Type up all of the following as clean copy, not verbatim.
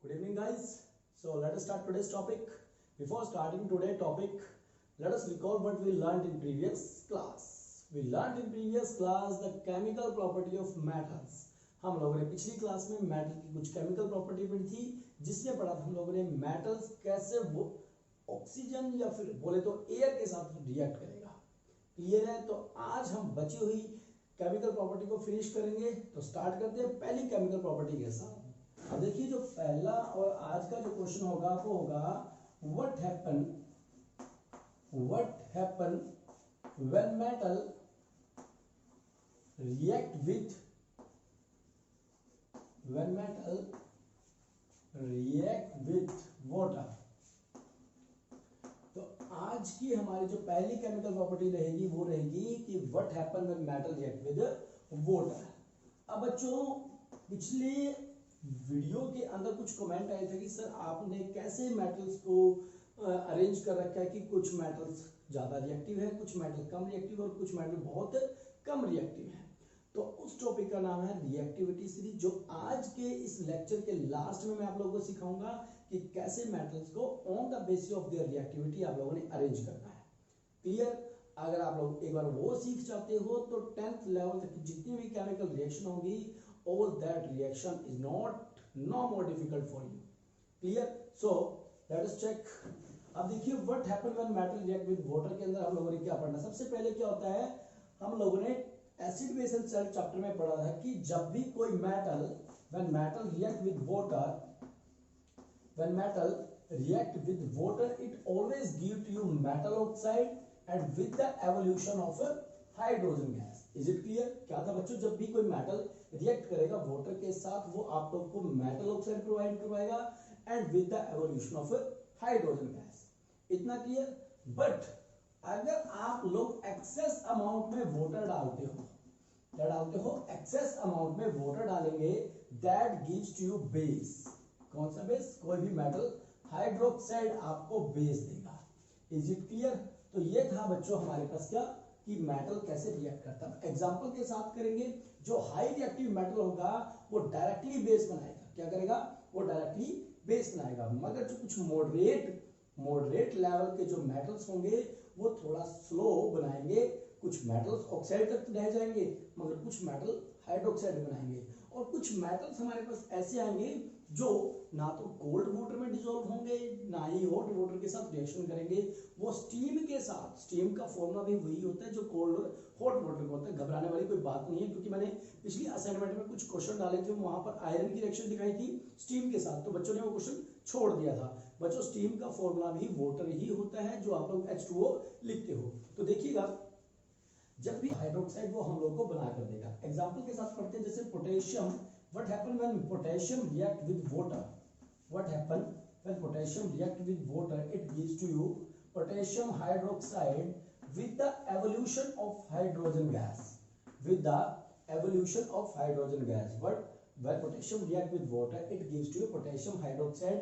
Good evening, guys. So let us start today's topic. Before starting today's topic, let us recall what we learned in previous class. We learned in previous class the chemical property of metals. हम लोगों ने पिछली class में metal की कुछ chemical property पढ़ी थी, जिसमें पढ़ा था हम लोगों ने मेटल्स कैसे वो ऑक्सीजन या फिर बोले तो एयर के साथ रिएक्ट करेगा। क्लियर है? तो आज हम बची हुई केमिकल प्रॉपर्टी को फिनिश करेंगे। तो स्टार्ट करते हैं पहली केमिकल प्रॉपर्टी के साथ। अब देखिए, जो पहला और आज का जो क्वेश्चन होगा वो होगा what happen when metal react with water. तो आज की हमारी जो पहली केमिकल प्रॉपर्टी रहेगी वो रहेगी कि what happen when metal react with water. अब बच्चों, पिछले वीडियो के अंदर कुछ कमेंट आए थे कि सर आपने कैसे मेटल्स को अरेंज कर रखा है कि कुछ मेटल्स ज्यादा रिएक्टिव है, कुछ मेटल कम रिएक्टिव और कुछ मेटल बहुत कम रिएक्टिव है। तो उस टॉपिक का नाम है रिएक्टिविटी सीरीज, जो आज के इस लेक्चर के लास्ट में मैं आप लोगों को सिखाऊंगा कि कैसे मेटल्स को on the basis of their reactivity आप लोगों ने अरेंज करना है। क्लियर? अगर आप लोग एक बार वो सीख जाते हो तो 10th लेवल तक जितनी भी केमिकल रिएक्शन होगी, all that reaction is not no more difficult for you. Clear? So let us check. अब देखिए, what happen when metal react with water के अंदर हम लोगों ने क्या पढ़ना। सबसे पहले क्या होता है, हम लोगों ने acid base and salt chapter में पढ़ा था कि जब भी कोई metal when metal react with water it always give to you metal oxide and with the evolution of a hydrogen gas. Is it clear? क्या था बच्चों, जब भी कोई मेटल रिएक्ट करेगा वाटर के साथ वो आप लोग को मेटल ऑक्साइड प्रोवाइड करवाएगा and with the evolution of hydrogen gas. इतना क्लियर? बट अगर आप लोग एक्सेस अमाउंट में वाटर डालते हो, क्या डालते हो? एक्सेस अमाउंट में वाटर डालेंगे, that gives to you base. कौन सा बेस? कोई भी मेटल हाइड्रोक्साइड आपको बेस देगा। Is it clear? तो ये था बच्चों हमारे पास क्या कि मेटल कैसे रिएक्ट करता है। एग्जांपल के साथ करेंगे। जो हाई रिएक्टिव मेटल होगा वो डायरेक्टली बेस बनाएगा। क्या करेगा? वो डायरेक्टली बेस बनाएगा। मगर जो कुछ मॉडरेट लेवल के जो मेटल्स होंगे वो थोड़ा स्लो बनाएंगे। कुछ मेटल्स ऑक्साइड तक रह जाएंगे मगर कुछ मेटल हाइड्रोक्साइड बनाएंगे। और कुछ मेटल्स हमारे पास ऐसे आएंगे जो ना तो कोल्ड वाटर में डिसॉल्व होंगे ना ही हॉट वाटर के साथ रिएक्शन करेंगे। वो स्टीम के साथ, स्टीम का फॉर्मूला भी वही होता है जो कोल्ड और हॉट वाटर का होता है। घबराने वाली कोई बात नहीं है, क्योंकि मैंने पिछली असाइनमेंट में कुछ क्वेश्चन डाले थे, वहां पर आयरन की रिएक्शन दिखाई थी स्टीम के साथ, तो बच्चों ने वो क्वेश्चन छोड़ दिया था। बच्चों, स्टीम का फॉर्मूला भी वाटर ही होता है जो आप लोग H2O लिखते हो। तो देखिएगा, जब भी हाइड्रोक्साइड वो हम लोग को बना कर देगा। एग्जांपल के साथ पढ़ते हैं, जैसे potassium. What happen when potassium react with water? What happen when potassium react with water? It gives to you potassium hydroxide with the evolution of hydrogen gas. But when potassium react with water, it gives to you potassium hydroxide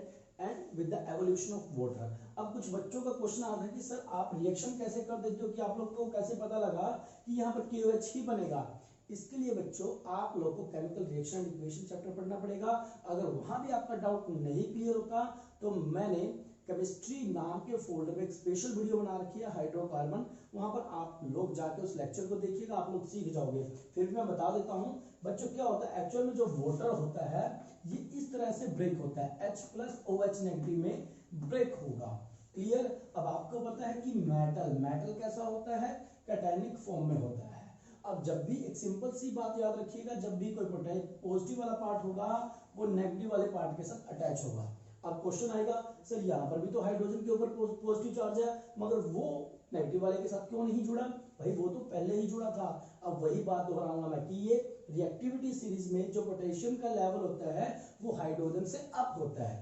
and with the evolution of water. अब कुछ बच्चों का question आता है कि sir आप reaction कैसे कर देते हो, कि आप लोग को कैसे पता लगा कि यहाँ पर KOH ही बनेगा। इसके लिए बच्चों आप लोग को chemical reaction and equation chapter पढ़ना पड़ेगा। अगर वहां भी आपका डाउट नहीं क्लियर होता तो मैंने केमिस्ट्री नाम के फोल्डर में एक स्पेशल वीडियो बना रखी है, हाइड्रोकार्बन। वहां पर आप लोग जाके उस लेक्चर को देखिएगा, आप लोग सीख जाओगे। फिर मैं बता देता हूं बच्चों, क्या होता है एक्चुअल में जो वाटर होता है ये इस तरह से ब्रेक होता है, H+OH नेगेटिव में ब्रेक होगा। क्लियर? अब आपको पता है कि मेटल कैसा होता है? कैटायनिक फॉर्म में होता है। अब जब भी एक सिंपल सी बात याद रखिएगा, जब भी कोई पॉजिटिव वाला पार्ट होगा वो नेगेटिव वाले पार्ट के साथ अटैच होगा। अब क्वेश्चन आएगा, सर यहाँ पर भी तो हाइड्रोजन के ऊपर पॉजिटिव चार्ज है मगर वो नेगेटिव वाले के साथ क्यों नहीं जुड़ा? भाई वो तो पहले ही जुड़ा था। अब वही बात दोहराऊंगा मैं कि ये रिएक्टिविटी सीरीज में जो पोटेशियम का लेवल होता है वो हाइड्रोजन से अप होता है।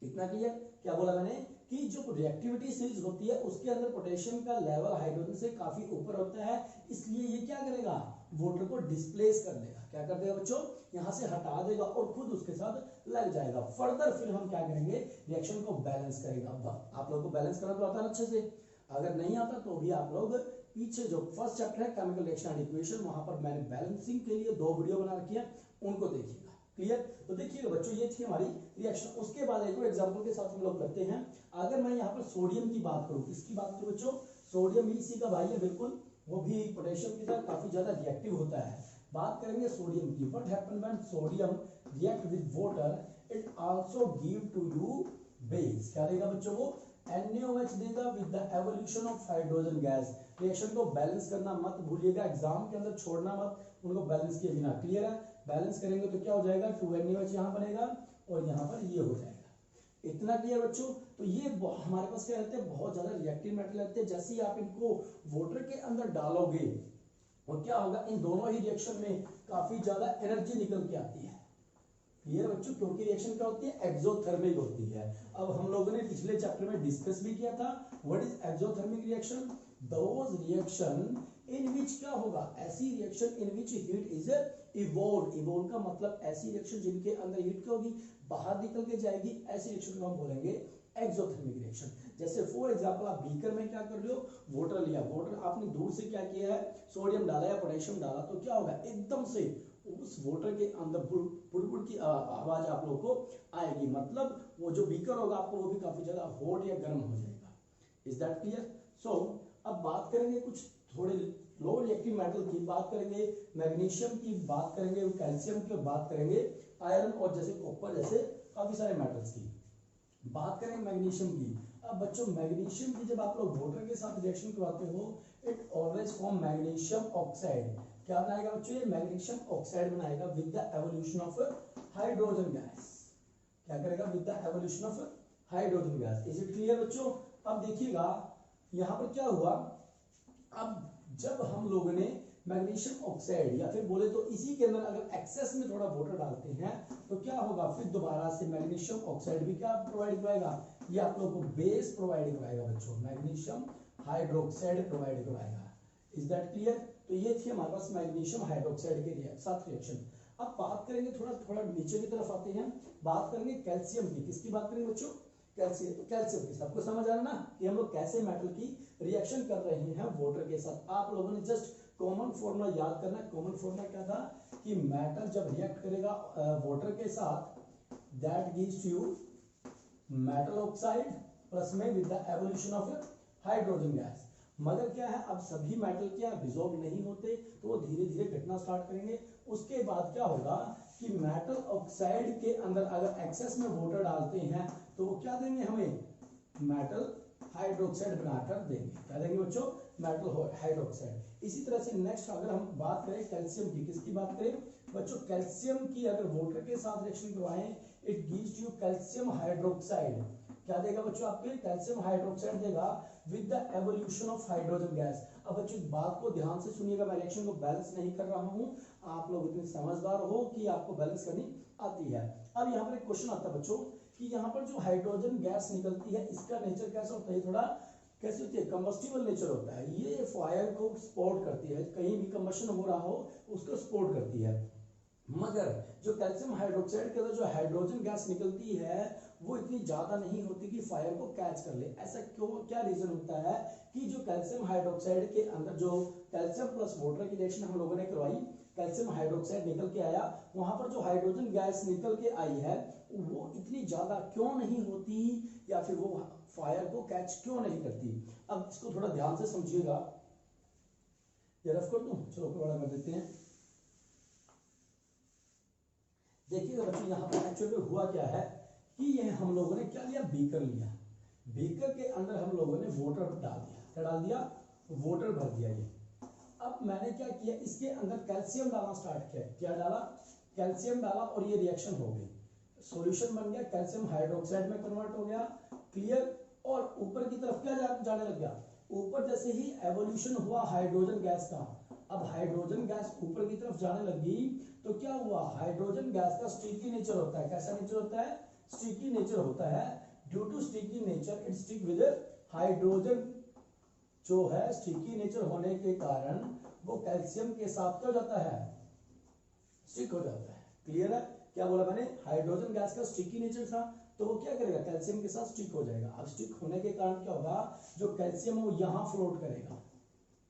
इतना क्लियर? क्या बोला मैंने कि जो रिएक्टिविटी सीरीज होती है उसके अंदर पोटेशियम का लेवल हाइड्रोजन से काफी ऊपर होता है, इसलिए ये क्या करेगा? वाटर को डिस्प्लेस कर देगा। क्या कर देगा बच्चों? यहां से हटा देगा और खुद उसके साथ लग जाएगा। फर्दर फिर हम क्या करेंगे? रिएक्शन को बैलेंस करेगा। आप लोग को बैलेंस करना तो आता है अच्छे से, अगर नहीं आता तो भी आप लोग पीछे जो फर्स्ट चैप्टर है केमिकल रिएक्शन एंड इक्वेशन, वहां पर मैंने बैलेंसिंग के लिए 2 वीडियो बना रखी है, उनको देखिएगा। क्लियर। तो देखिएगा बच्चों ये थी हमारी रिएक्शन। उसके बाद एक और एग्जांपल के साथ हम लोग करते हैं। अगर मैं यहाँ पर सोडियम की बात करूँ, किसकी बात करूँ बच्चों, सोडियम इसी का भाई है बिल्कुल, वो भी पोटेशियम की तरह काफी ज्यादा रिएक्टिव होता है। बात करेंगे सोडियम की। What happen when sodium react with water, it also give to you base. क्या देगा बच्चों वो, NaOH देगा with the evolution of hydrogen gas. Reaction को बैलेंस करना मत भूलिएगा, एग्जाम के अंदर छोड़ना मत उनको बैलेंस किए बिना। क्लियर है, बैलेंस करेंगे तो क्या हो जाएगा, 2NaOH यहाँ बनेगा और यहाँ पर ये हो जाएगा। इतना क्लियर बच्चों। तो ये हमारे पास क्या रहते हैं, बहुत ज्यादा रिएक्टिव मेटल रहते हैं। जैसे ही आप इनको वाटर के अंदर डालोगे और क्या होगा, इन दोनों ही रिएक्शन में काफी ज्यादा एनर्जी निकल के आती है। क्लियर बच्चों, क्योंकि रिएक्शन क्या होती है, एक्सोथर्मिक होती है। अब हम लोगों ने पिछले चैप्टर में डिस्कस भी किया था, what is exothermic reaction, those reaction in which क्या होगा, ऐसी reaction in which heat is evolve. Evolve का मतलब ऐसी रिएक्शन जिनके अंदर हीट क्या होगी, बाहर निकल के जाएगी, ऐसी रिएक्शन को हम बोलेंगे एक्सोथर्मिक रिएक्शन। जैसे फॉर एग्जांपल आप बीकर में क्या कर रहे हो, वाटर लिया, वाटर आपने दूर से क्या किया है, सोडियम डाला या पोटेशियम डाला, तो क्या होगा, एकदम से उस वाटर के अंदर बुड़बुड़ की आवाज आप लोगों को आएगी। मतलब वो जो बीकर होगा आपको वो भी काफी ज्यादा हॉट या गर्म हो जाएगा। Is that clear. सो अब बात करेंगे कुछ थोड़े लो रिएक्टिव मेटल की, बात करेंगे मैग्नीशियम की, बात करेंगे कैल्शियम की, बात करेंगे आयरन और जैसे कॉपर जैसे काफी सारे मेटल्स की। बात करेंगे मैग्नीशियम की। अब बच्चों मैग्नीशियम की जब आप लोग वाटर के साथ रिएक्शन करवाते हो, it always form magnesium oxide. क्या बनाएगा बच्चों, ये मैग्नीशियम ऑक्साइड बनाएगा with the evolution of hydrogen gas. क्या करेगा, with the evolution of hydrogen gas. Is it clear बच्चों। अब देखिएगा यहां पर क्या हुआ, अब जब हम लोगों ने मैग्नीशियम ऑक्साइड या फिर बोले तो इसी के अंदर अगर एक्सेस में थोड़ा वाटर डालते हैं तो क्या होगा, फिर दोबारा से मैग्नीशियम ऑक्साइड भी क्या प्रोवाइड कराएगा, ये आप लोगों को बेस प्रोवाइड कराएगा बच्चों, मैग्नीशियम हाइड्रोक्साइड प्रोवाइड कराएगा। Is that clear. तो ये थी हमारे पास मैग्नीशियम हाइड्रोक्साइड के साथ रिएक्शन। अब बात करेंगे थोड़ा थोड़ा नीचे की तरफ आते हैं, बात करेंगे कैल्शियम की। किसकी बात करेंगे बच्चों, कैल्शियम। तो कैल्शियम की सबको समझ आ रहा ना कि हम लोग कैसे मेटल की रिएक्शन कर रहे हैं वाटर के साथ। आप लोगों ने जस्ट कॉमन फॉर्मूला याद करना है। कॉमन फॉर्मूला क्या था कि मेटल जब रिएक्ट करेगा वाटर के साथ, that gives you metal oxide plus में with the evolution of hydrogen gas. मगर क्या है, अब सभी मेटल क्या डिसॉल्व नहीं होते, तो वो धीरे धीरे घटना स्टार्ट करेंगे। उसके बाद क्या होगा कि मेटल ऑक्साइड के अंदर अगर एक्सेस में वाटर डालते हैं तो वो क्या देंगे हमें, मेटल हाइड्रोक्साइड बनाकर देंगे। क्या देंगे बच्चों, मेटल हाइड्रोक्साइड। इसी तरह से नेक्स्ट अगर हम बात करें कैल्शियम की, किसकी बात करें बच्चों, कैल्शियम की अगर वाटर के साथ रिएक्शन करवाएं, it gives you calcium hydroxide. क्या देगा बच्चों, आपके कैल्शियम हाइड्रोक्साइड देगा with the evolution of hydrogen gas. अब बच्चों बात को ध्यान से सुनिएगा, मैं रिएक्शन को बैलेंस नहीं कर रहा हूं, आप लोग इतने समझदार हो कि आपको बैलेंस करनी आती है। अब यहाँ पर एक क्वेश्चन आता है बच्चों कि यहाँ पर जो हाइड्रोजन गैस निकलती है इसका नेचर कैसा होता है, थोड़ा कैसे होती है, कंबस्टिबल नेचर होता है। ये फायर को सपोर्ट करती है, कहीं भी कंबशन हो रहा हो उसको सपोर्ट करती है। मगर जो कैल्शियम हाइड्रोक्साइड के अंदर जो हाइड्रोजन गैस निकलती है वो इतनी ज्यादा नहीं होती कि फायर को कैच कर ले। ऐसा क्यों, क्या रीजन होता है कि जो कैल्शियम हाइड्रोक्साइड के अंदर जो कैल्शियम प्लस वाटर की रिएक्शन हम लोगों ने करवाई, कैल्शियम हाइड्रोक्साइड निकल के आया, वहां पर जो हाइड्रोजन गैस निकल के आई है वो इतनी ज्यादा क्यों नहीं होती, या फिर वो फायर को कैच क्यों नहीं करती। अब इसको थोड़ा ध्यान से समझिएगा, ये रफ कर दूं, चलो बड़ा कर देते हैं। देखिएगा बच्चों यहाँ पर एक्चुअली हुआ क्या है कि यह हम लोगों ने क्या लिया, बीकर लिया, बीकर के अंदर हम लोगों ने वाटर डाल दिया। क्या डाल दिया, वाटर भर दिया। ये अब मैंने क्या किया, इसके अंदर कैल्शियम डालना स्टार्ट किया। क्या डाला, कैल्शियम डाला और ये रिएक्शन हो गई, सॉल्यूशन बन गया, कैल्शियम हाइड्रोक्साइड में कन्वर्ट हो गया। क्लियर। और ऊपर की तरफ क्या जाने लग गया, ऊपर जैसे ही एवोल्यूशन हुआ हाइड्रोजन गैस का, अब हाइड्रोजन गैस ऊपर की तरफ जाने लगी तो क्या हुआ, हाइड्रोजन गैस का स्टिकी नेचर होता है। कैसा नेचर होता है, स्टिकी नेचर होता है। Due to sticky nature it stick with hydrogen, जो है स्टिकी नेचर होने के कारण वो कैल्शियम के साथ क्या हो जाता है, स्टिक हो जाता है। क्लियर है, क्या बोला मैंने, हाइड्रोजन गैस का स्टिकी नेचर था तो वो क्या करेगा, कैल्शियम के साथ स्टिक हो जाएगा। अब स्टिक होने के कारण क्या होगा, जो कैल्शियम है वो यहां फ्लोट करेगा।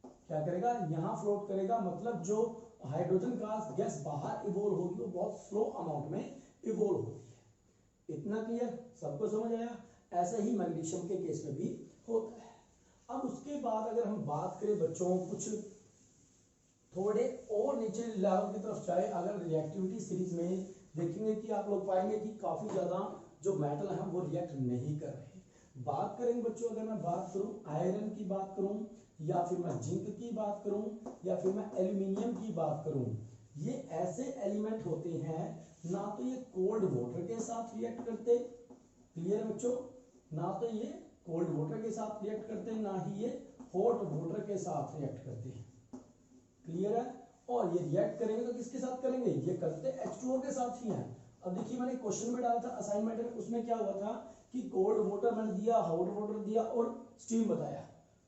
क्या करेगा, यहां फ्लोट करेगा, मतलब जो हाइड्रोजन गैस बाहर इवोल्व होगी वो बहुत स्लो अमाउंट अमाउंट में इवोल्व होती है। इतना क्लियर, सबको समझ आया? ऐसा ही मैग्नीशियम के केस में भी होता है। अब उसके बाद अगर हम बात करें बच्चों कुछ थोड़े और नीचे लेवल की तरफ जाए, अगर रिएक्टिविटी सीरीज में देखेंगे कि आप लोग पाएंगे कि काफी ज्यादा जो मेटल है वो रिएक्ट नहीं कर रहे। बात करेंगे बच्चों, अगर मैं बात करूं आयरन की बात करूं, या फिर मैं जिंक की बात करूं, या फिर मैं एल्यूमिनियम की बात करूं, ये ऐसे एलिमेंट होते हैं ना तो ये कोल्ड वाटर के साथ रिएक्ट करते, क्लियर बच्चों, ना तो ये कोल्ड वाटर के साथ रिएक्ट करते, ना ही ये हॉट वाटर के साथ रिएक्ट करते हैं, क्लियर है? और ये रिएक्ट करेंगे तो किसके साथ करेंगे? ये करते H2O के साथ ही हैं। अब देखिए मैंने क्वेश्चन में डाला था असाइनमेंट में, उसमें क्या हुआ था कि कोल्ड वाटर मैंने दिया, हॉट वाटर दिया और स्टीम बताया,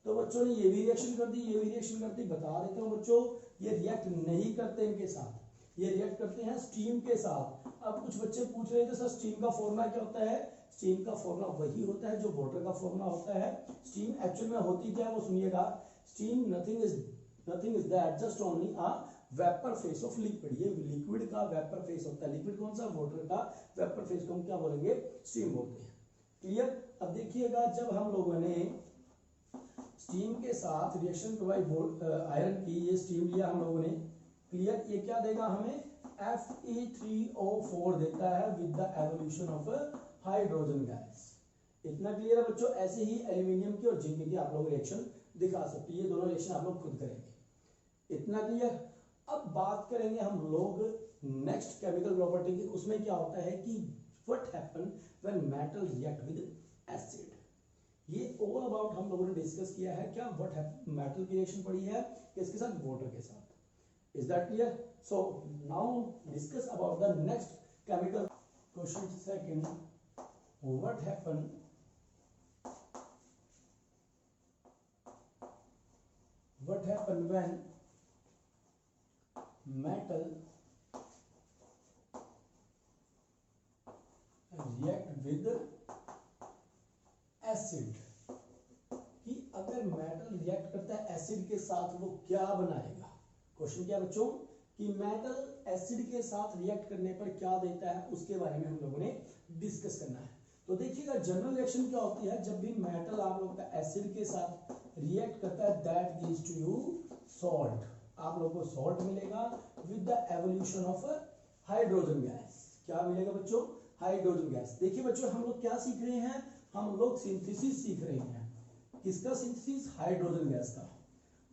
तो बच्चों ने ये भी रिएक्शन कर दी, ये भी रिएक्शन कर दी। बता देता हूँ बच्चों, ये रिएक्ट नहीं करते इनके साथ, ये रिएक्ट करते हैं स्टीम के साथ। अब कुछ बच्चे पूछ रहे थे सर स्टीम का फॉर्मूला क्या होता है? स्टीम का फॉर्मूला वही होता है जो वाटर का फॉर्मूला होता है। स्टीम एक्चुअल में होती क्या है वो सुनिएगा। Steam nothing is that just only a vapour face of liquid. ये लिक्विड का वेपर फेस होता है। लिक्विड कौन सा? वाटर का वेपर फेस को हम क्या बोलेंगे? स्टीम बोलते हैं, क्लियर? अब देखिएगा जब हम लोगों ने स्टीम के साथ रिएक्शन प्रोवाइड आयरन की, ये स्टीम लिया हम लोगों ने, क्लियर? ये क्या देगा हमें? Fe3O4 देता है with the evolution of hydrogen gas. इतना क्लियर है बच्चों? ऐसे ही एल्यूमिनियम की और जिंक की आप लोग रिएक्शन दिखा सकते हैं, ये दोनों रिएक्शन आप लोग खुद करेंगे। इतना क्लियर? अब बात करेंगे हम लोग नेक्स्ट केमिकल प्रॉपर्टी की। उसमें क्या होता है कि what happen when metal react with acid. ये ऑल अबाउट हम लोगों ने डिस्कस किया है। क्या व्हाट हैपन, मेटल की रिएक्शन पड़ी है किसके साथ? वाटर के साथ। Is that clear? So now discuss about the next chemical. Question second, what happen when metal react with acid, कि अगर मेटल रिएक्ट करता है एसिड के साथ वो क्या बनाएगा? क्वेश्चन क्या बच्चों कि मेटल एसिड के साथ रिएक्ट करने पर क्या देता है, उसके बारे में हम लोगों ने डिस्कस करना है। तो देखिएगा जनरल रिएक्शन क्या होती है जब भी मेटल आप लोग का एसिड के साथ रिएक्ट करता है, that gives to you salt. आप लोगों को सॉल्ट मिलेगा with the evolution of hydrogen gas. क्या मिलेगा बच्चों? Hydrogen gas. देखिए बच्चों हम लोग क्या सीख रहे हैं? हम लोग सिंथेसिस सीख रहे हैं। किसका सिंथेसिस? हाइड्रोजन गैस का।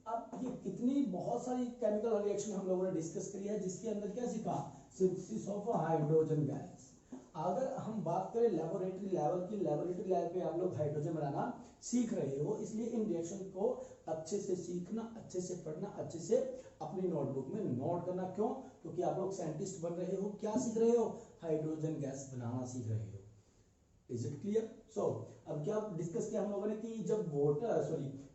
अब ये कितनी बहुत सारी केमिकल रिएक्शन हम लोगों ने डिस्कस करी है जिसके अंदर क्या सीखा? Synthesis of hydrogen gas. अगर हम बात करें लेबोरेटरी लेवल की, लेबोरेटरी लेवल पे आप लोग हाइड्रोजन बनाना सीख रहे हो, इसलिए इन रिएक्शन को अच्छे से सीखना, अच्छे से पढ़ना, अच्छे से अपनी नोटबुक में नोट करना। क्यों? क्योंकि आप लोग साइंटिस्ट बन रहे हो। क्या सीख रहे हो? हाइड्रोजन गैस बनाना सीख रहे हो। Is it clear? सो अब क्या डिस्कस किया हम लोगों ने कि जब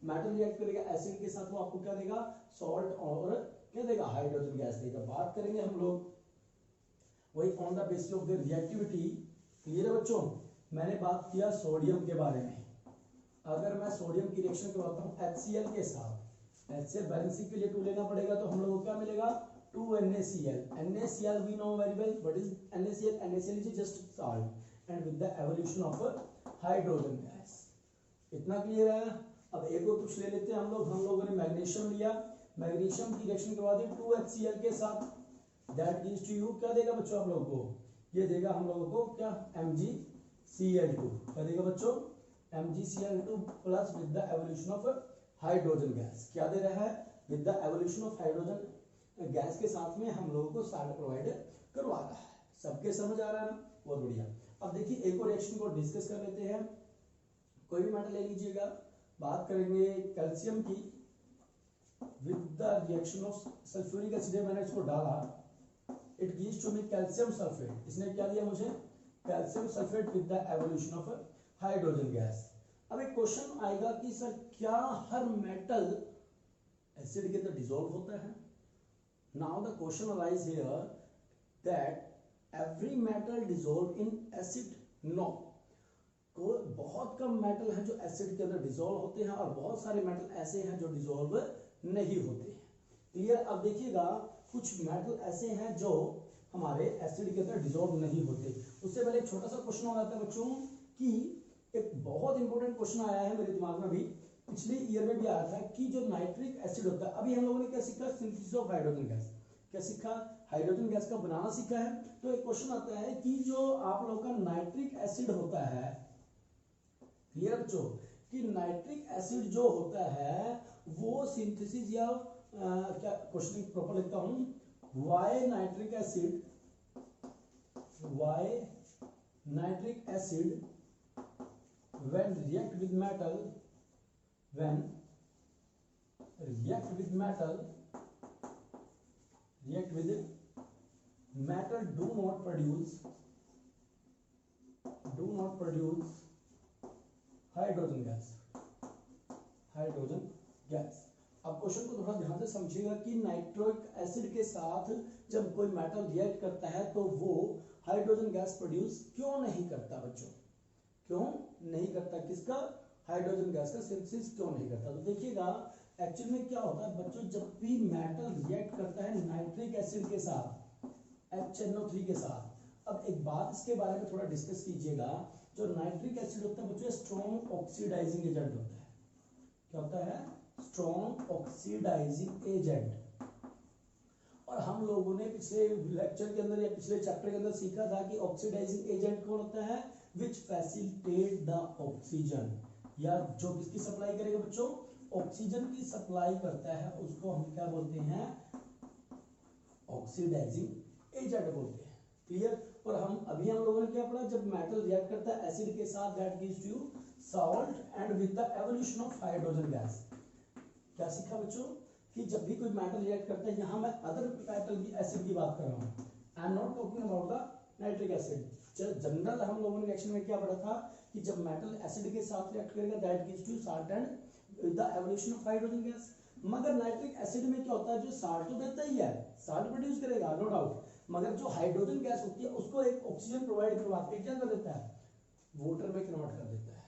मेटल रिएक्ट करेगा एसिड के साथ वो आपको क्या देगा? सॉल्ट और क्या देगा? हाइड्रोजन गैस देगा। बात करेंगे हम लोग वही on the basis of the reactivity. Clear है बच्चों? मैंने बात किया सोडियम के बारे में। अगर मैं सोडियम की रिएक्शन करवाता हूँ HCl के साथ, HCl बैलेंसिंग के लिए 2 लेना पड़ेगा, तो हम लोगों को क्या मिलेगा? 2NaCl। NaCl we know very well what is NaCl? NaCl is just salt and with the evolution of hydrogen gas। इतना क्लियर है? अब एक और कुछ ले लेते हैं हम लोगों ने मैग्नीशियम लिया, मैग्नीशियम की रिएक्शन करवा दी 2HCl के साथ, दैट गिव्स टू यू क्या देगा बच्चों आप लोगों को? ये देगा हम लोगों को क्या? MgCl2। क्या देगा बच्चों? MgCl2 plus with the evolution of hydrogen gas. क्या दे रहा है? With the evolution of hydrogen gas के साथ में हम लोगों को साल्ट प्रोवाइड करवा रहा है। सबके समझ आ रहा है ना? बहुत बढ़िया। अब देखिए एक और रिएक्शन को डिस्कस कर लेते हैं। कोई भी मेटल ले लीजिएगा। बात करेंगे कैल्शियम की with the reaction of sulphuric acid. मैंने इसको डाला, it gives to me calcium sulphate. इसने क्या दिया मुझे? Calcium sulphate with the evolution of hydrogen gas. अब एक क्वेश्चन आएगा कि सर क्या हर मेटल एसिड के अंदर डिसॉल्व होता है? Now the question arise here that every metal dissolve in acid? No. बहुत कम मेटल है जो एसिड के अंदर डिसॉल्व होते हैं और बहुत सारे मेटल ऐसे हैं जो डिसॉल्व नहीं होते हैं। क्लियर? अब देखिएगा कुछ मेटल ऐसे हैं जो हमारे एसिड के अंदर डिसॉल्व नहीं होते। उससे पहले एक छोटा सा क्वेश्चन हो जाता है बच्चों कि एक बहुत इंपॉर्टेंट क्वेश्चन आया है मेरे दिमाग में, अभी पिछले ईयर में भी आया था कि जो नाइट्रिक एसिड होता है, अभी हम लोगों ने क्या सीखा, सिंथेसिस ऑफ हाइड्रोजन गैस, क्या सीखा, हाइड्रोजन गैस का बनाना सीखा है। तो एक क्वेश्चन आता है कि जो आप लोगों का नाइट्रिक एसिड होता है, क्लियर बच्चों, कि नाइट्रिक एसिड जो होता है वो सिंथेसिस या क्या क्वेश्चन प्रॉपर लिखता हूं, why nitric acid when react with metal do not produce hydrogen gas. अब क्वेश्चन को थोड़ा ध्यान से समझिएगा कि नाइट्रिक एसिड के साथ जब कोई मेटल रिएक्ट करता है तो वो हाइड्रोजन गैस प्रोड्यूस क्यों नहीं करता बच्चों, क्यों नहीं करता, किसका, हाइड्रोजन गैस का सिंथेसिस क्यों नहीं करता। तो देखिएगा एक्चुअली में क्या होता है बच्चों, जब भी मेटल रिएक्ट करता है नाइट्रिक एसिड के साथ, HNO3 के साथ। अब एक बात इसके बारे में थोड़ा डिस्कस कीजिएगा, जो नाइट्रिक एसिड होता है बच्चों स्ट्रॉन्ग ऑक्सीडाइजिंग एजेंट होता है। क्या होता है, स्ट्रॉन्ग ऑक्सीडाइजिंग एजेंट। और हम लोगों ने पिछले लेक्चर के अंदर या पिछले चैप्टर के अंदर सीखा था कि ऑक्सीडाइजिंग एजेंट कौन होता है, विच फैसिलिटेट द ऑक्सीजन, या जो किसकी सप्लाई करेगा बच्चों, ऑक्सीजन की सप्लाई करता है, उसको हम क्या बोलते हैं, ऑक्सीडाइजिंग एजेंट बोलते हैं। क्लियर। और हम लोगों ने क्या पढ़ा, जब मेटल रिएक्ट करता है एसिड के साथ, that gives you salt and with the evolution of hydrogen gas. क्या सीखा बच्चों, कि जब भी कोई मेटल रिएक्ट करता है, यहां मैं अदर मेटल की एसिड की बात कर रहा हूं, I am not talking about the nitric acid. General हम लोगों ने रिएक्शन में क्या पढ़ा था कि जब मेटल एसिड के साथ रिएक्ट करेगा, that gives you salt and with the evolution of hydrogen gas. मगर नाइट्रिक एसिड में क्या होता है, जो सॉल्ट तो देता ही है, सॉल्ट प्रोड्यूस करेगा नो डाउट, मगर जो हाइड्रोजन गैस होती है उसको एक ऑक्सीजन प्रोवाइड करवा के क्या कर देता है, वाटर में कन्वर्ट कर देता है।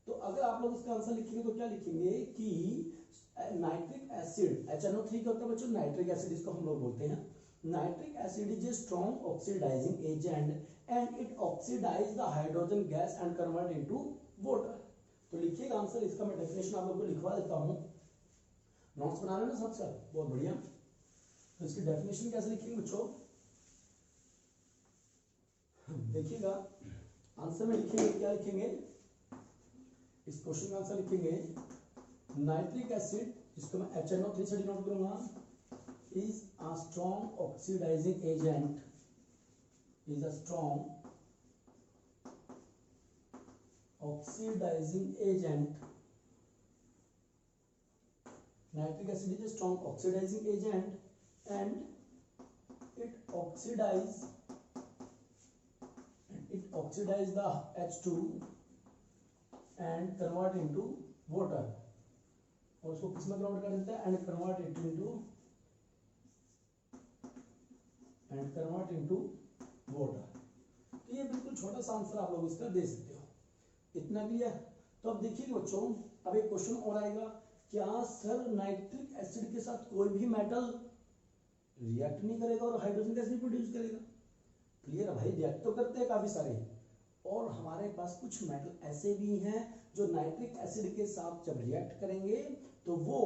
तो अगर आप लोग इसका आंसर लिखेंगे तो क्या लिखेंगे कि नाइट्रिक एसिड, HNO3 क्या होता है बच्चों, नाइट्रिक एसिड इसको हम लोग बोलते हैं। Nitric acid is a strong oxidising agent and it oxidise the hydrogen gas and convert into water. तो लिखिएगा आंसर, इसका मैं डेफिनेशन आप लोग को लिखवा देता हूं, नोट्स बना लेना सब सर, बहुत बढ़िया। तो इसकी डेफिनेशन कैसे लिखेंगे बच्चों, देखिएगा आंसर में लिखेंगे, क्या लिखेंगे, इस क्वेश्चन का आंसर लिखेंगे, नाइट्रिक एसिड, जिसको मैं HNO3 से डिनोट करूंगा, is a strong oxidizing agent, is a strong oxidizing agent. Nitric acid is a strong oxidizing agent and it oxidize the H2 and convert into water, और उसको किस में convert कर देता है, एंड कन्वर्ट इनटू वाटर। तो ये बिल्कुल छोटा सा आंसर आप लोग इसका दे सकते हो, इतना क्लियर। तो अब देखिए बच्चों, अब एक क्वेश्चन और आएगा, क्या सर नाइट्रिक एसिड के साथ कोई भी मेटल रिएक्ट नहीं करेगा और हाइड्रोजन गैस नहीं प्रोड्यूस करेगा? क्लियर है भाई, रिएक्ट तो करते हैं काफी सारे, और हमारे पास कुछ मेटल ऐसे भी हैं जो नाइट्रिक एसिड के साथ जब रिएक्ट करेंगे तो वो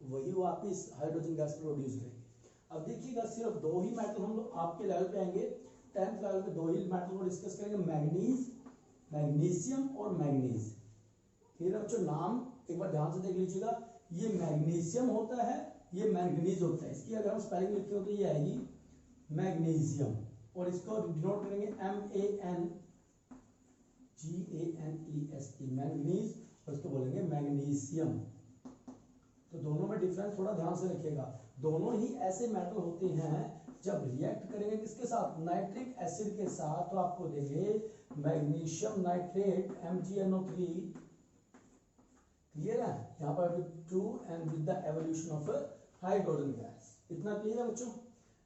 वही वापस हाइड्रोजन गैस प्रोड्यूस करेंगे। अब देखिएगा, सिर्फ दो ही मेटल हम लोग आपके लेवल पे आएंगे, 10th लेवल पे दो ही मेटल को डिस्कस करेंगे, मैग्नीशियम और मैंगनीज। फिर अब जो नाम एक बार ध्यान से देख लीजिएगा, ये मैग्नीशियम होता है, ये मैंगनीज होता है। इसकी अगर हम स्पेलिंग लिखते हो तो ये आएगी मैग्नीशियम, और इसको डिनोट करेंगे MANGANESE, मैंगनीज, और इसको बोलेंगे मैग्नीशियम। तो दोनों में डिफरेंस थोड़ा ध्यान से रखिएगा, दोनों ही ऐसे मेटल होते हैं जब रिएक्ट करेंगे किसके साथ, नाइट्रिक एसिड के साथ, तो आपको देंगे मैग्नीशियम नाइट्रेट MgNO3। क्लियर है, यहाँ पर 2 and with the evolution of hydrogen gas. इतना क्लियर है बच्चों।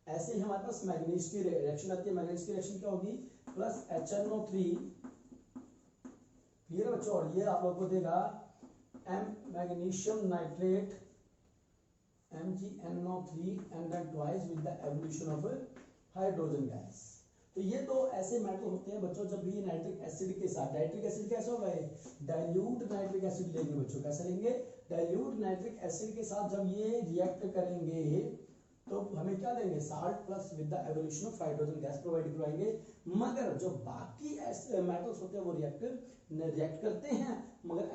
ऐसे ही हमारे पास मैग्नीज की रिएक्शन आती है, मैग्नीज की रिएक्शन क्या होगी, प्लस HNO3। क्लियर है बच्चों, और ये आप लोग को देगा magnesium nitrate MgNO3 and then twice with the evolution of hydrogen gas. तो ये तो ऐसे मेटल होते हैं बच्चों, जब भी नाइट्रिक एसिड के साथ, नाइट्रिक एसिड कैसा होगा, डाइल्यूट नाइट्रिक एसिड लेंगे बच्चों, कैसे लेंगे, डाइल्यूट नाइट्रिक एसिड के साथ जब ये रिएक्ट करेंगे तो हमें क्या देंगे, salt plus with the evolution of hydrogen gas provide करवाएंगे। मगर जो बाकी ऐसे मेटल्स होते हैं वो रिएक्ट करते हैं, मगर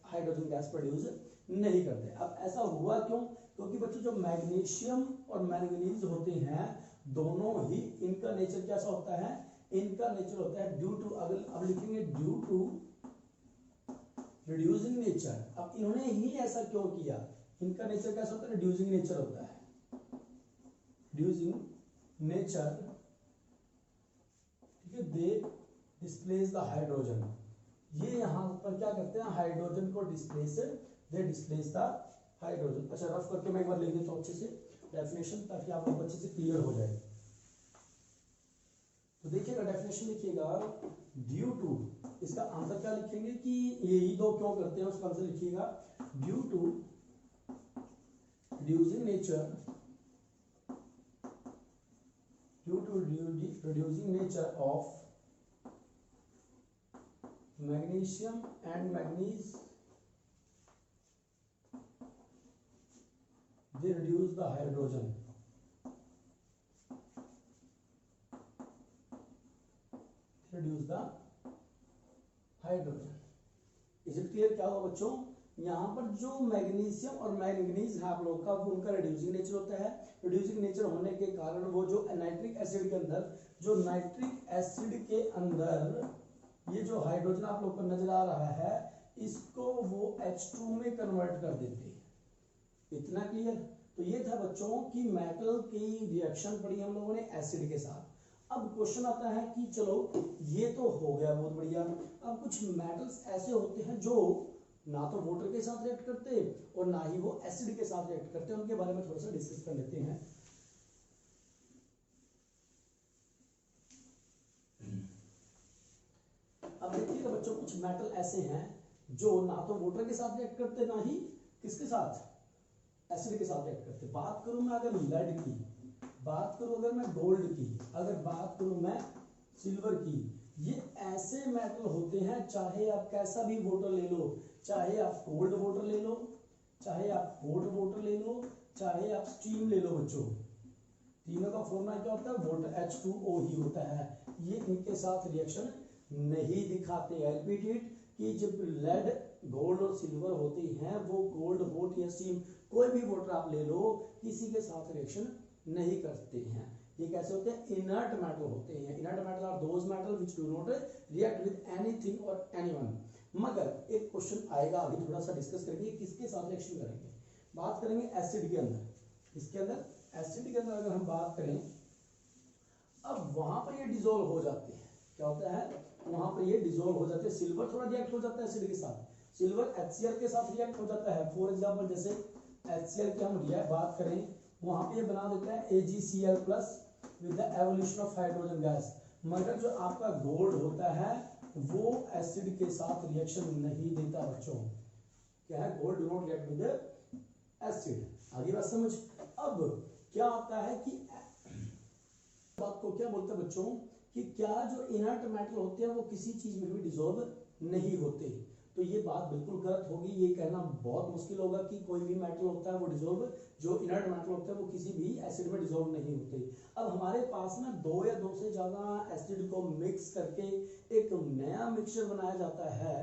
हाइड्रोजन गैस प्रोड्यूस नहीं करते। अब ऐसा हुआ क्यों, क्योंकि बच्चों जो मैग्नीशियम और मैंगनीज होते हैं दोनों ही, इनका नेचर कैसा होता है, इनका नेचर होता है ड्यू टू, अगर अब लिखेंगे ड्यू टू रिड्यूसिंग नेचर। अब इन्होंने ही ऐसा क्यों किया, इनका नेचर कैसा होता है, रिड्यूसिंग नेचर होता है, रिड्यूसिंग नेचर, ठीक है, दे डिस्प्लेस द हाइड्रोजन, ये यहां पर क्या करते हैं, हाइड्रोजन को displace, they displace the hydrogen. अच्छा रफ करके मैं एक बार लिख देता हूं अच्छे से डेफिनेशन, ताकि आप लोग अच्छे से क्लियर हो जाए। तो देखिएगा डेफिनेशन लिखिएगा, ड्यू टू, इसका आंसर क्या लिखेंगे कि यही दो क्यों करते हैं, उसका आंसर लिखिएगा due to reducing nature, due to reducing nature of magnesium and manganese, they reduce the hydrogen, reduce the hydrogen। Is it clear, क्या हुआ बच्चों, यहाँ पर जो मैग्नीशियम और मैंगनीज है आप लोग का, वो उनका रिड्यूसिंग नेचर होता है। रिड्यूसिंग नेचर होने के कारण वो जो नाइट्रिक एसिड के अंदर, जो नाइट्रिक एसिड के अंदर ये जो हाइड्रोजन आप लोग को नजर आ रहा है, इसको वो H2 में कन्वर्ट कर देते हैं। इतना क्लियर। तो ये था बच्चों की मेटल की रिएक्शन पढ़ी हम लोगों ने एसिड के साथ। अब क्वेश्चन आता है कि चलो ये तो हो गया बहुत बढ़िया, अब कुछ मेटल्स ऐसे होते हैं जो ना तो वाटर के साथ रिएक्ट करते और ना ही वो एसिड के साथ रिएक्ट करते, उनके बारे में थोड़ा सा डिस्कस कर लेते हैं। अब देखिएगा बच्चों, कुछ मेटल ऐसे हैं जो ना तो वाटर के साथ रिएक्ट करते, ना ही किसके साथ, एसिड के साथ रिएक्ट करते। बात करूं मैं अगर लेड की, बात करूं अगर मैं गोल्ड की, अगर बात करूं मैं सिल्वर की, ये ऐसे मेटल होते हैं, चाहे आप कैसा भी वाटर ले लो, चाहे आप कोल्ड वाटर ले लो, चाहे आप हॉट वाटर ले लो, चाहे आप स्टीम ले लो बच्चों, तीनों का फॉर्मूला क्या होता है, वाटर H2O ही होता है। ये इनके साथ रिएक्शन नहीं दिखाते। रिपीटेड कि जब लेड, गोल्ड और सिल्वर होती हैं, वो गोल्ड, हॉट या स्टीम, कोई भी वाटर आप ले लो, किसी के साथ रिएक्शन नहीं करते हैं। ये कैसे होते हैं, इनर्ट मेटल होते हैं। Inert metal are those metal which do not react with anything और एनीवन। मगर एक क्वेश्चन आएगा, अभी थोड़ा सा डिस्कस करेंगे किसके साथ रिएक्शन करेंगे। बात करेंगे एसिड के अंदर, इसके अंदर एसिड के अंदर अगर हम बात करें, अब वहां पर ये डिसॉल्व हो जाते हैं, क्या होता है, वहां पर ये डिसॉल्व हो जाते हैं। सिल्वर थोड़ा रिएक्ट हो जाता है एसिड के साथ, सिल्वर HCl के साथ रिएक्ट हो जाता है। फॉर एग्जांपल जैसे HCl की हम बात करें, वहां पे ये बना देता है AgCl plus with the evolution of hydrogen gas. मगर जो आपका गोल्ड होता है वो एसिड के साथ रिएक्शन नहीं देता बच्चों। क्या है, gold do not react with acid. आगे बात समझ। अब क्या होता है कि बात को क्या बोलते हैं बच्चों, कि क्या जो इनर्ट मेटल होते हैं वो किसी चीज में भी डिसॉल्व नहीं होते। तो ये बात बिल्कुल गलत होगी, ये कहना बहुत मुश्किल होगा कि कोई भी मेटल होता है वो डिसॉल्व, जो इनर्ट मेटल होते हैं वो किसी भी एसिड में डिसॉल्व नहीं होते। अब हमारे पास में 2 या 2 से ज्यादा एसिड को मिक्स करके एक नया मिक्सचर बनाया जाता है,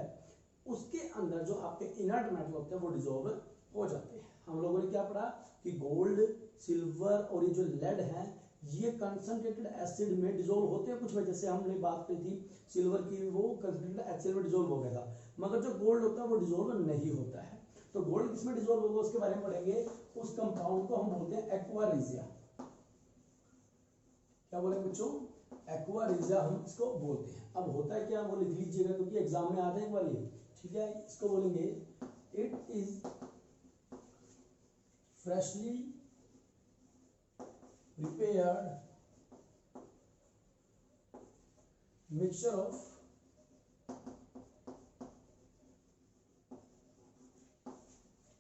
उसके अंदर जो आपके इनर्ट मेटल होते हैं वो डिसॉल्व हो जाते हैं। हम लोगों ने क्या पढ़ा कि गोल्ड, सिल्वर और ये जो लेड है, ये कंसंट्रेटेड एसिड में डिसॉल्व होते हैं कुछ में, जैसे हमने बात की थी सिल्वर की, वो कंसंट्रेटेड एसिड में डिसॉल्व हो गया था। मगर जो गोल्ड होता है वो डिसॉल्व नहीं होता है। तो गोल्ड किसमें डिसॉल्व होगा उसके बारे में पढ़ेंगे। उस कंपाउंड को हम बोलते हैं एक्वा रिजिया। क्या बोले बच्चों, एक्वा रिजिया हम इसको बोलते हैं। अब होता है क्या, वो लिख लीजिएगा क्योंकि एग्जाम में आता है एक बार ये, ठीक है। इसको बोलेंगे it is freshly prepared mixture of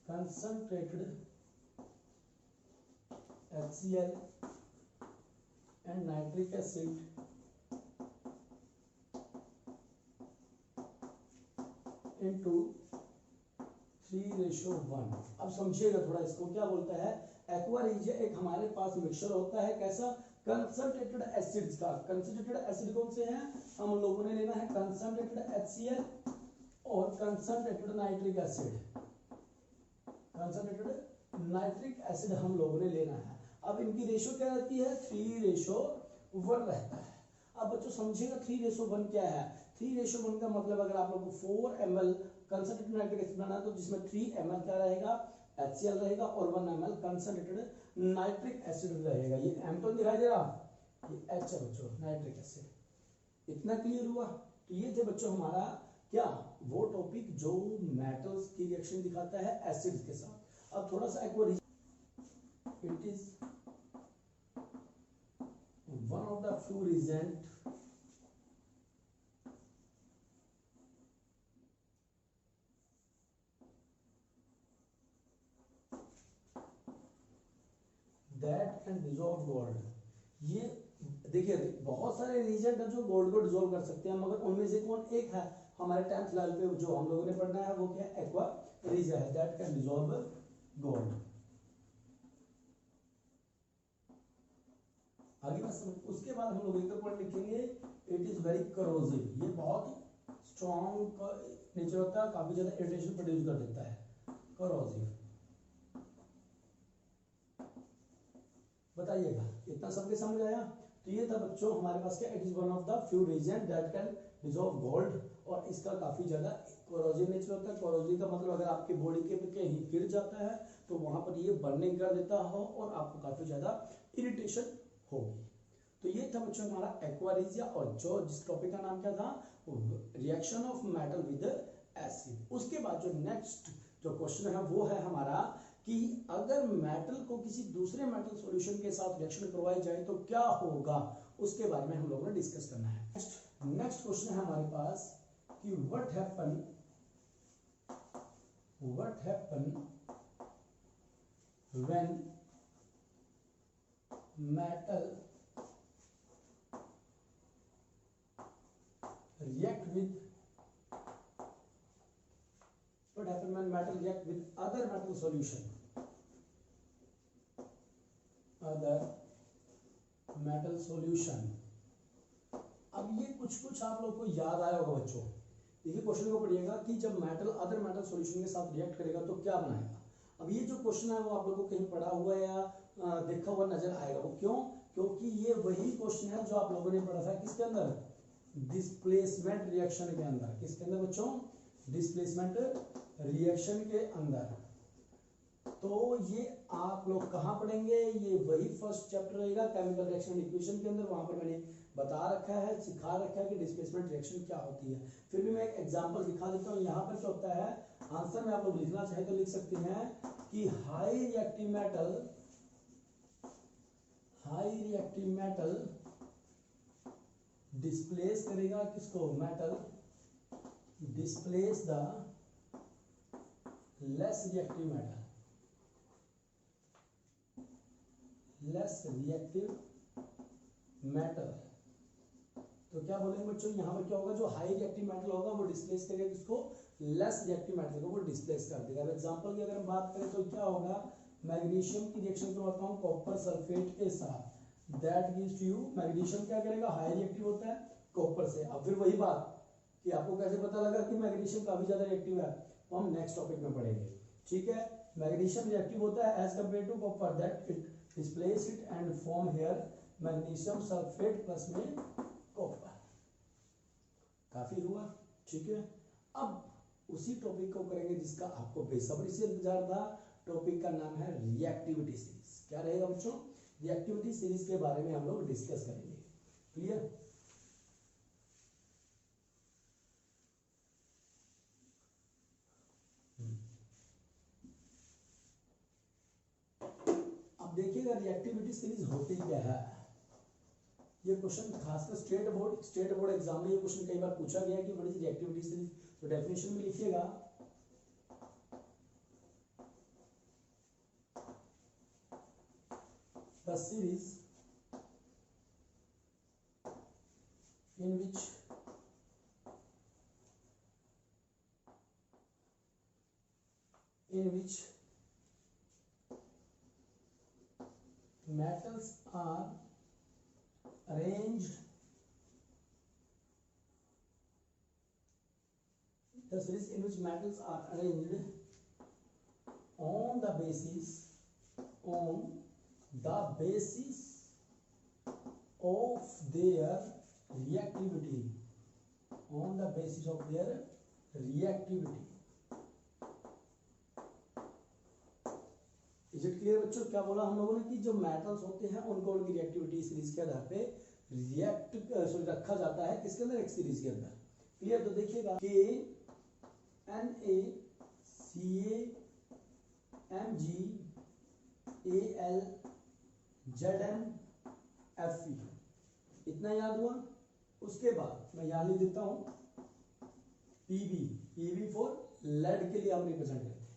concentrated HCl and nitric acid into 3:1। अब समझिएगा थोड़ा इसको, क्या बोलता है, एक्वा रीजिया एक हमारे पास मिक्सचर होता है, कैसा, कंसंट्रेटेड एसिड्स का। कंसंट्रेटेड एसिड कौन से हैं, हम लोगों ने लेना है कंसंट्रेटेड HCl और concentrated nitric acid. Concentrated nitric acid हम लोगों ने लेना है। अब इनकी रेशो क्या रहती है, 3:1 रहता है। अब बच्चों समझिएगा 3:1 क्या है। 3:1 का मतलब अगर आप लोग को 4 ml कंसंट्रेटेड नाइट्रिक एसिड बनाना है तो जिसमें 3 ml क्या रहेगा, HCl रहेगा और 1 ml कंसंट्रेटेड नाइट्रिक एसिड रहेगा। ये M तो दिखाई दे रहा, ये H है बच्चों, नाइट्रिक एसिड। इतना क्लियर हुआ। तो ये थे बच्चों हमारा क्या, वो टॉपिक जो मेटल्स की रिएक्शन दिखाता है एसिड्स के साथ। अब थोड़ा सा aqua, it is one of the few reagent that can dissolve gold. ये देखिए बहुत सारे रिएजेंट है जो गोल्ड को डिसॉल्व कर सकते हैं, मगर उनमें से कौन एक है हमारे 10th लेवल पे जो हम लोगों ने पढ़ना है, वो क्या है, एक्वा रीजिया है, दैट कैन डिसॉल्व गोल्ड। आगे बात समझ। उसके बाद हम लोग एक और पॉइंट लिखेंगे, इट इज वेरी करोसिव। ये बहुत स्ट्रॉन्ग नेचर होता है, काफी ज्यादा इरिटेशन प्रोड्यूस कर देता है, करोसिव। बताइएगा, इतना सबके समझ आया। तो ये था बच्चों हमारे पास क्या, it is one of the few reagent that can dissolve gold, और इसका काफी ज्यादा कोरोजिव नेचर होता है। कोरोजिव का मतलब अगर आपकी बॉडी के कहीं गिर जाता है तो वहां पर ये बर्निंग कर देता हो और आपको काफी ज्यादा इरिटेशन होगी। तो ये था बच्चों हमारा एक्वा रीजिया, और जो जिस टॉपिक का नाम क्या था, reaction of metal with acid. उसके बाद जो नेक्स्ट जो क्वेश्चन है वो है हमारा कि अगर मेटल को किसी दूसरे मेटल सॉल्यूशन के साथ रिएक्शन करवाई जाए तो क्या होगा, उसके बारे में हम लोगों ने डिस्कस करना है। नेक्स्ट क्वेश्चन है हमारे पास कि what happen when metal react with other metal solution, अब ये कुछ आप लोग को याद आया होगा बच्चों। देखिए क्वेश्चन को पढ़िएगा कि जब मेटल अदर मेटल सॉल्यूशन के साथ रिएक्ट करेगा तो क्या बनाएगा। अब ये जो क्वेश्चन है वो आप लोगों को कहीं पढ़ा हुआ या देखा हुआ नजर आएगा। वो क्यों, क्योंकि ये वही क्वेश्चन है जो आप लोगों ने पढ़ा था किसके अंदर, डिस्प्लेसमेंट रिएक्शन के अंदर। किसके अंदर बच्चों, डिस्प्लेसमेंट रिएक्शन के अंदर। तो ये आप लोग कहाँ पढ़ेंगे, ये वही फर्स्ट चैप्टर रहेगा केमिकल रिएक्शन इक्वेशन के अंदर। वहां पर मैंने बता रखा है, सिखा रखा है कि डिस्प्लेसमेंट रिएक्शन क्या होती है। फिर भी मैं एक एग्जांपल दिखा देता हूँ। यहाँ पर क्या होता है, आंसर में आप लोग लिखना चाहे तो लिख सकते हैं कि हाई रिएक्टिव मेटल डिस्प्लेस करेगा किसको, metal displace the less reactive metal. तो क्या बोलेंगे बच्चों, यहां पर क्या होगा, जो हाई रिएक्टिव मेटल होगा वो डिस्प्लेस करेगा किसको, लेस रिएक्टिव मेटल को वो डिस्प्लेस कर देगा। एग्जांपल की अगर हम बात करें तो क्या होगा, मैग्नीशियम की रिएक्शन को बताऊं कॉपर सल्फेट के साथ, that gives to you, magnesium क्या करेगा, हाई रिएक्टिव होता है कॉपर से। अब फिर वही बात कि आपको कैसे पता लगा कि मैग्नीशियम काफी ज्यादा रिएक्टिव है, तो हम नेक्स्ट टॉपिक में पढ़ेंगे। ठीक है, मैग्नीशियम रिएक्टिव होता है as compare to copper, that it displace it and form here magnesium sulphate plus में कॉपर। काफी हुआ, ठीक है। अब उसी टॉपिक को करेंगे जिसका आपको बेसब्री से इंतजार था। टॉपिक का नाम है रिएक्टिविटी सीरीज। क्या रहेगा बच्चों, रिएक्टिविटी सीरीज के बारे में हम लोग डिस्कस करेंगे। क्लियर, अब देखिएगा रिएक्टिविटी सीरीज होती क्या है। ये क्वेश्चन खासकर स्टेट बोर्ड एग्जाम में ये क्वेश्चन कई बार पूछा गया कि व्हाट इज रिएक्टिविटी सीरीज। तो डेफिनेशन में लिखिएगा, the series in which metals are arranged the series in which metals are arranged on the basis of their reactivity, on the basis of their reactivity. Is it clear बच्चों? क्या बोला हम लोगों ने कि जो मेटल्स होते हैं उनको उनकी रिएक्टिविटी सीरीज के आधार पे रखा जाता है किसके अंदर? एक सीरीज के अंदर। क्लियर? तो देखिएगा KNaCAMgAlZnFe, इतना याद हुआ। उसके बाद मैं यहां लिख देता हूं Pb फॉर लेड के लिए हम रिप्रेजेंट करते हैं।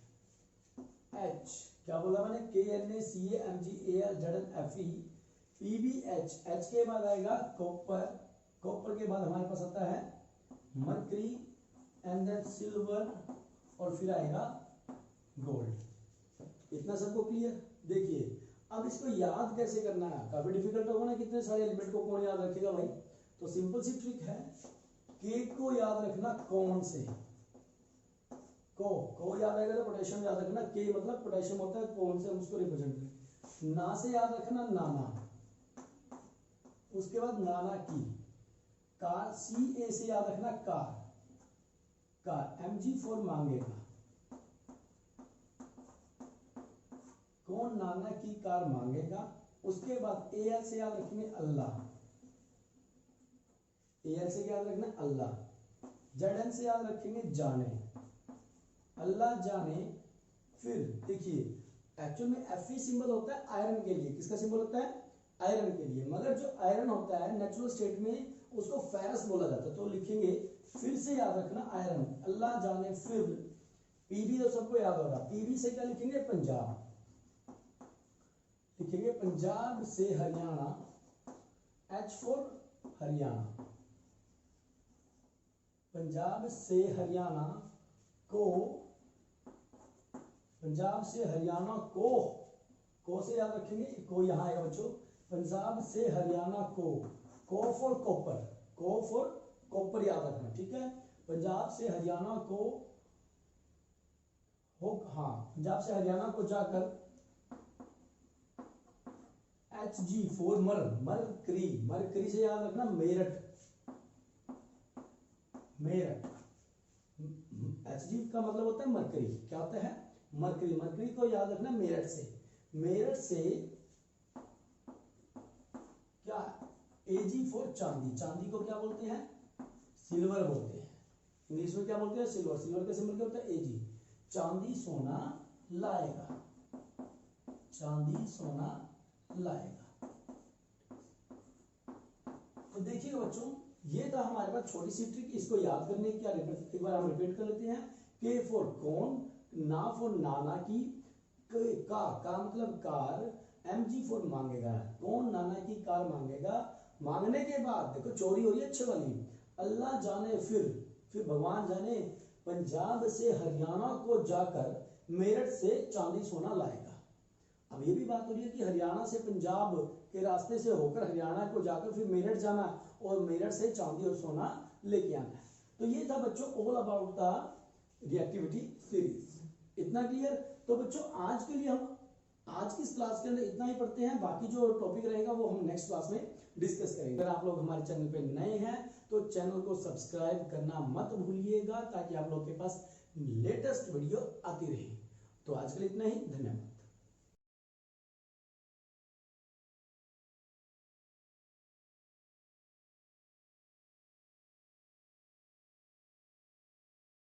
H क्या बोला मैंने? KNaCAMgAlZnFe, PbH, H के बाद आएगा कॉपर, कॉपर के बाद हमारे पास आता है मरकरी एंड देन सिल्वर और फिर आएगा गोल्ड। इतना सबको क्लियर? देखिए अब इसको याद कैसे करना है, काफी डिफिकल्ट होगा ना, कितने सारे एलिमेंट को कौन याद रखेगा भाई? तो सिंपल सी ट्रिक है, के को याद रखना कौन से, को याद आएगा तो पोटेशियम याद रखना, के मतलब पोटेशियम होता है, कौन से हम उसको रिप्रेजेंट करें। ना से याद रखना नाना, उसके बाद नाना की, कार, सी ए से याद रखना कार, Mg फॉर मांगेगा, कौन नाना की कार मांगेगा। उसके बाद Al से याद रखेंगे अल्लाह, Al से याद रखना अल्लाह। Zn से याद रखेंगे जाने, अल्लाह जाने। फिर देखिए एक्चुअल में Fe सिंबल होता है आयरन के लिए, किसका सिंबल होता है? आयरन के लिए। मगर जो आयरन होता है नेचुरल स्टेट में उसको फेरस बोला जाता है, तो लिखेंगे फिर से याद रखना आयरन, अल्लाह जाने। फिर Pb तो सबको याद होगा, Pb से क्या लिखेंगे? पंजाब, लिखेंगे पंजाब से हरियाणा, H फॉर हरियाणा, पंजाब से हरियाणा को, पंजाब से हरियाणा को से याद रखेंगे, को यहां आएगा बच्चों, पंजाब से हरियाणा को फॉर कॉपर, को फॉर कॉपर याद रखना, ठीक है। पंजाब से हरियाणा को हो, हाँ पंजाब से हरियाणा को जाकर Hg फॉर मरकरी, मरकरी से याद रखना मेरठ, मेरठ। Hg का मतलब होता है मरकरी, क्या होता है? मरकरी, मरकरी को याद रखना मेरठ से, मेरठ से क्या? Ag फॉर चांदी, चांदी को क्या बोलते हैं? सिल्वर बोलते हैं, इंग्लिश में क्या बोलते हैं? सिल्वर, सिल्वर का सिंबल क्या होता है? Ag। चांदी सोना लाएगा, चांदी सोना लाएगा। तो देखिए बच्चों ये था हमारे पास छोटी सी ट्रिक, इसको याद करने की। एक बार हम रिपीट कर लेते हैं। के फॉर कौन, ना फॉर नाना की, का मतलब कार, Mg फॉर मांगेगा, कौन नाना की कार मांगेगा। मांगने के बाद देखो चोरी हो रही है अच्छे वाली, अल्लाह जाने फिर भगवान जाने पंजाब से हरियाणा को जाकर मेरठ से चांदी सोना लाएगा। अब ये भी बात हो रही है कि हरियाणा से पंजाब के रास्ते से होकर हरियाणा को जाकर फिर मेरठ जाना और मेरठ से चांदी और सोना लेके आना है। तो ये था बच्चों all about the reactivity series. इतना क्लियर? तो बच्चों आज के लिए हम आज की इस क्लास के अंदर इतना ही पढ़ते हैं, बाकी जो टॉपिक रहेगा वो हम नेक्स्ट क्लास में डिस्कस करेंगे। अगर आप लोग हमारे चैनल पे नए हैं तो चैनल को सब्सक्राइब करना मत भूलिएगा, ताकि आप लोग के पास लेटेस्ट वीडियो आती रहे। तो आज के लिए इतना ही, धन्यवाद।